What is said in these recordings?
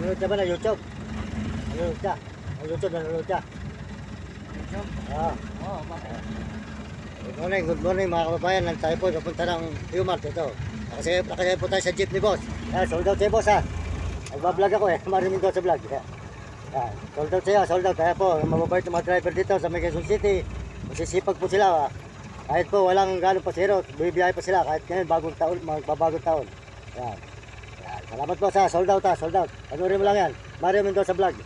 Nanonood ka ba na YouTube? Nanonood ka? Nanonood ka? YouTube? Oo. Oo, bakit? Good morning mga kababayan. Tayo po papunta ng Q-Mart ito. Nakasaya po tayo sa jeep ni boss. Sold out sa'yo boss ha. Nagbablog ako eh. Marinig ko sa vlog. Sold out sa'yo, sold out. Kaya po, mababait ng mga driver dito sa Quezon City. Masisipag po sila. Kahit po walang gano'ng pasero, bibiyay pa sila. Kahit ngayon, bagong taon, magbabagong taon. Yan. Salamat po sa sold out ha, sold out. Panurin mo lang yan. Mario Mendoza vlog.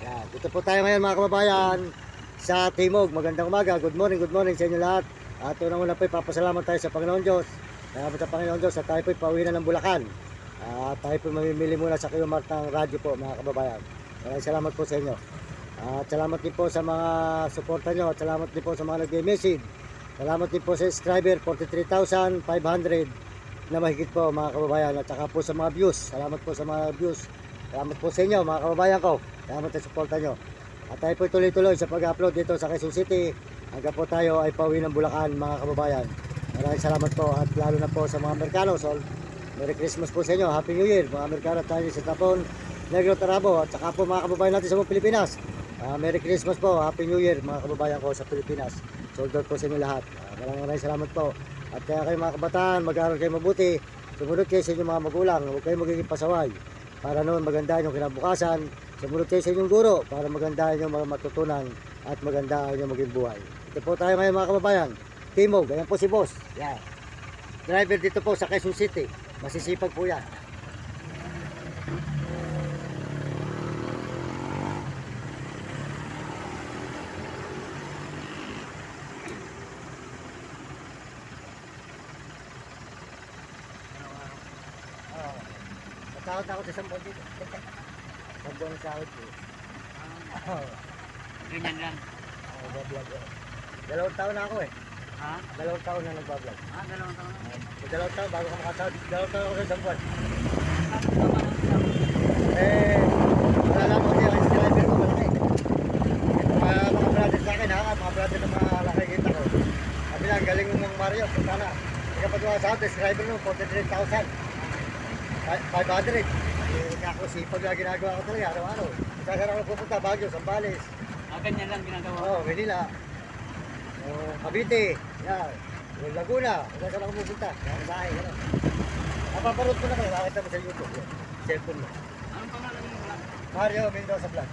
Yan. Dito po tayo ngayon mga kababayan sa Timog. Magandang umaga. Good morning sa inyo lahat. At unang-una po ipapasalamat tayo sa Panginoon Diyos. Salamat sa Panginoon Diyos at tayo po pauwi na ng Bulacan. At tayo po mamimili muna sa Q-Mart ng radyo po mga kababayan. Maraming salamat po sa inyo. At salamat din po sa mga suporta nyo. At salamat din po sa mga nag-message. Salamat din po sa subscriber 43,500 na mahigit po mga kababayan. At saka po sa mga views. Salamat po sa mga views. Salamat po sa inyo mga kababayan ko. Salamat sa suporta nyo. At tayo po tuloy-tuloy sa pag-upload dito sa Quezon City hanggang po tayo ay pauwi ng Bulacan mga kababayan. Maraming salamat po at lalo na po sa mga Amerikano. So, Merry Christmas po sa inyo. Happy New Year mga Amerikano tayo sa Tapon, Negro, Tarabo at saka po mga kababayan natin sa mga Pilipinas. Merry Christmas po, Happy New Year mga kababayan ko sa Pilipinas. Sold out po sa inyo lahat. Maraming salamat po. At kaya kayo mga kabataan, mag-aaral kayo mabuti. Sumunod kayo sa inyong mga magulang. Huwag kayo magiging pasaway. Para noon maganda yung kinabukasan. Sumunod kayo sa inyong guro para maganda yung mga matutunan at maganda yung maging buhay. Ito po tayo ngayon mga kababayan. Timog, ayan po si boss. Yan. Driver dito po sa Quezon City. Masisipag po yan. Sahod ako sa isang buwan dito. Isang buwan sa sahod ko. Ganyan lang. Nagbablog ako. 2 taon na ako eh. Ha? 2 taon na nagbablog. Dalawang taon na. Sa 2 taon bago ka makasahod. 2 taon ako sa isang buwan. Ano ba man ang Wala lang ako yung driver ko malaki. Ito mga brother sa akin ha. Mga brother na mga nakikita ko. Sabi lang, galing mo ng Mario. Punta na. Ika pa tuwa sahod. Driver mo, 43,000. 500. Ako sipag na ginagawa ko talaga araw-araw. Saan ako pupunta? Baguio, Zambales. ganyan lang ginagawa. Manila. Cavite. Yan. Laguna. Kung saan ako pupunta. Yan, bahay. Napaparod ko na kayo. Nakita mo sa YouTube. Yan. Cellphone mo. Anong pangalan mo vlog? Mario Mendoza vlog.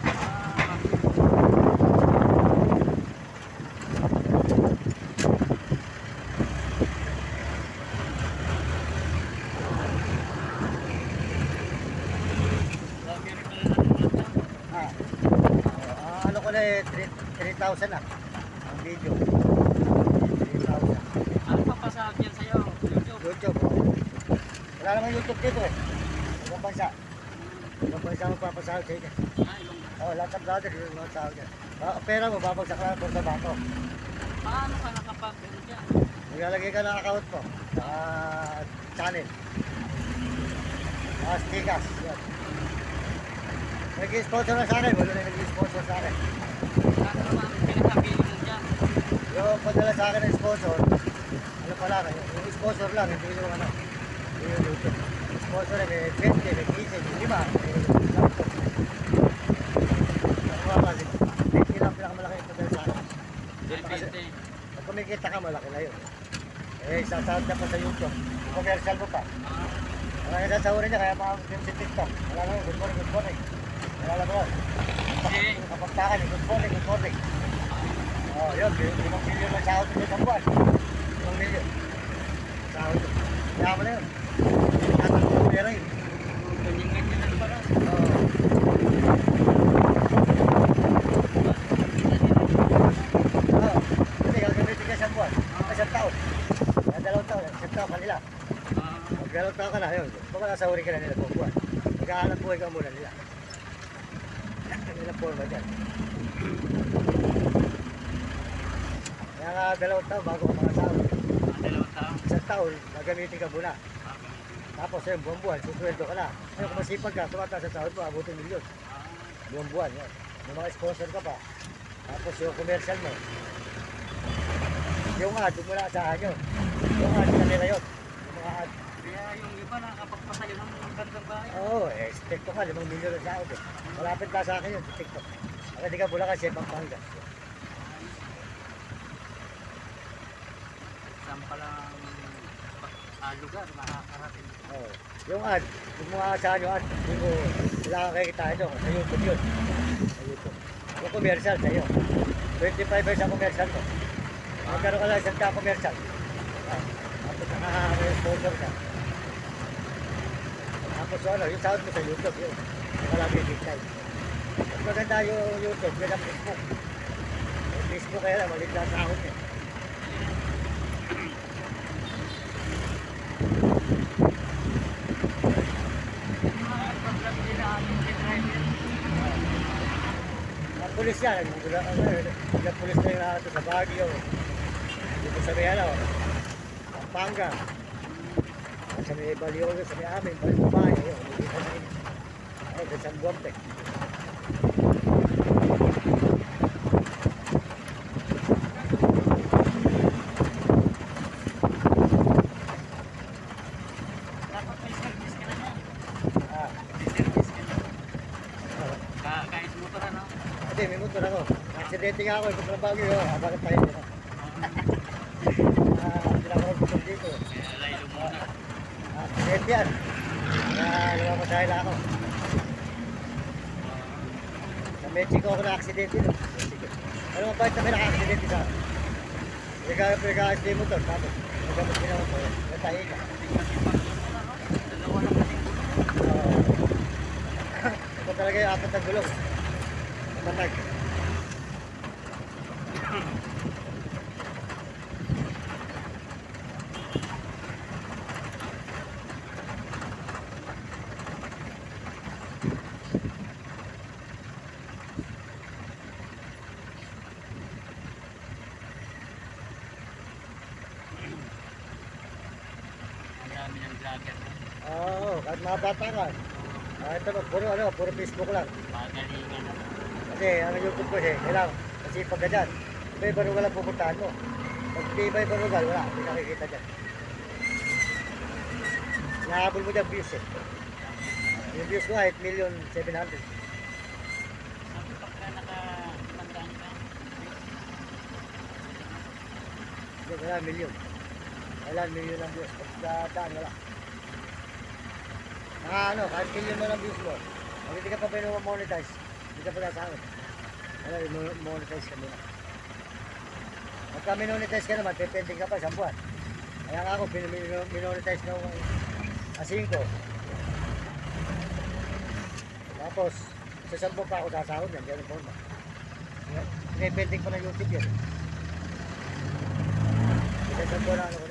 Ano ko na eh, 3,000 na ang video. 3,000. Ano papasahag yan sa'yo? YouTube? YouTube. Wala naman YouTube dito eh. Ibang bansa. Ibang bansa magpapasahod sa inyo. Ibang Lahat ng brother yung mga sahod yan. Pera mo, babagsak lang po sa bako. paano ka nakapag dyan? Maglalagay ka ng account mo. Sa channel. Stickers. Yan. Nag-sponsor na sa akin. Wala na nag-sponsor sa akin. Ano naman ang pinakabili mo dyan? Yung padala sa akin ng sponsor, ano pa lang, yung sponsor lang, hindi yung ano, yung YouTube. Yung sponsor may 20, may 15, may 5, may laptop. Nakuha ka, 20 lang pinakamalaki yung padala sa akin. Pag kumikita ka, malaki na yun. Sasahod ka pa sa YouTube. Yung commercial mo pa. Marami na sa uri niya, kaya mga film si TikTok. Wala na yun, good morning, good morning. Wala na yun. Kapag takan, good morning, good morning. Yun, 5 milyon lang sahod nito isang buwan. 5 milyon. Sahod. Kaya mo na yun. Tatang ko pera yun. Ganyan lang pala. Hindi, gagamitin ka isang buwan. Isang taon. 2 taon. Isang taon kanila. Pag 2 taon ka na, yun. Kung nasa uri ka na nila kung buwan. Magkahanap buhay ka muna nila. Nilang forma dyan. Kaya nga 2 taon bago ka makasahod. 2 taon? Isang taon, gagamitin ka muna. Tapos yun, buwan-buwan, susweldo ka na. Ngayon kung masipag ka, tumataas sa sahod mo, abutin milyon. Buwan-buwan, yan. May mga sponsor ka pa. Tapos yung commercial mo. Yung ad, yung muna asahan yun. Yung ad, kanila yun. Yung mga ad. Kaya yung iba nakakapagpatayo ng gandang bahay. Oo, sa TikTok ka, 5 milyon na sa eh. Malapit na sa akin yun, sa TikTok. Ang hindi ka Bulacan, siya Pampanga. Saan palang lugar makakarating. Oo. Yung ad, kung mga saan yung ad, hindi mo, wala kang kakita ito, sa YouTube yun. Sa YouTube. Yung commercial sa'yo. 25 pesos ang commercial ko. Magkaroon ka lang isang commercial. Tapos nakaka-sponsor ka. Tapos ano, yung sahod mo sa YouTube yun. Wala big time. Mas maganda yung YouTube kaya Facebook. Yung Facebook kaya lang, malit lang sahod niya. Program nila yung driver. Ang pulis yan, ang pulis na yung nato sa Baguio. Dito sa may ano, Pampanga. Sa may Baliolo, sa may amin, Balibay, ayun, hindi ka na yun. Ay, sa San Guampe. Dapat may service ka na yan. Ah, May service ka na. ah. Kahit motor ano. Hindi, may motor ako. Aksidente nga ako, ito sa Baguio, bakit tayo dito? Hindi ako nagputok dito. Kaya laylo muna. Aksidente yan. Kaya lumamasahe lang ako. Sa Mexico ako na aksidente no. Mexico. Ano ang bakit na may naka-aksidente sa akin? Pagka-aksidente yung motor, tapos magkabot din ako. Natahin ka. Dalawa lang kasing gulo. Ito talaga yung apat na gulong. Matag. Ang dami ng vlogger. Oo, kahit mga bata ka. Ito puro Facebook lang. Pagalingan na. Kasi ang YouTube ko kailangan kasi pagka dyan, may barugal ang pupuntahan mo. Pag di may barugal, wala, hindi nakikita dyan. Nahabol mo dyan views eh. Yung views ko 8,700,000. Sabi pagka naka-imandaan ka. Hindi, wala, milyon. Wala, milyon ang views. Pagka daan, wala. Kahit milyon mo ng views mo. Pag hindi ka pa monetize, hindi ka pa nasahod. Wala, monetize ka muna. Pagka minonetize ka naman, pipending ka pa isang buwan. Kaya nga ako, minonetize na ako 5. Tapos, sa 10 pa ako sasahod yan, ganun po na. Pinipending pa ng YouTube yan. Sa 10 na ano ko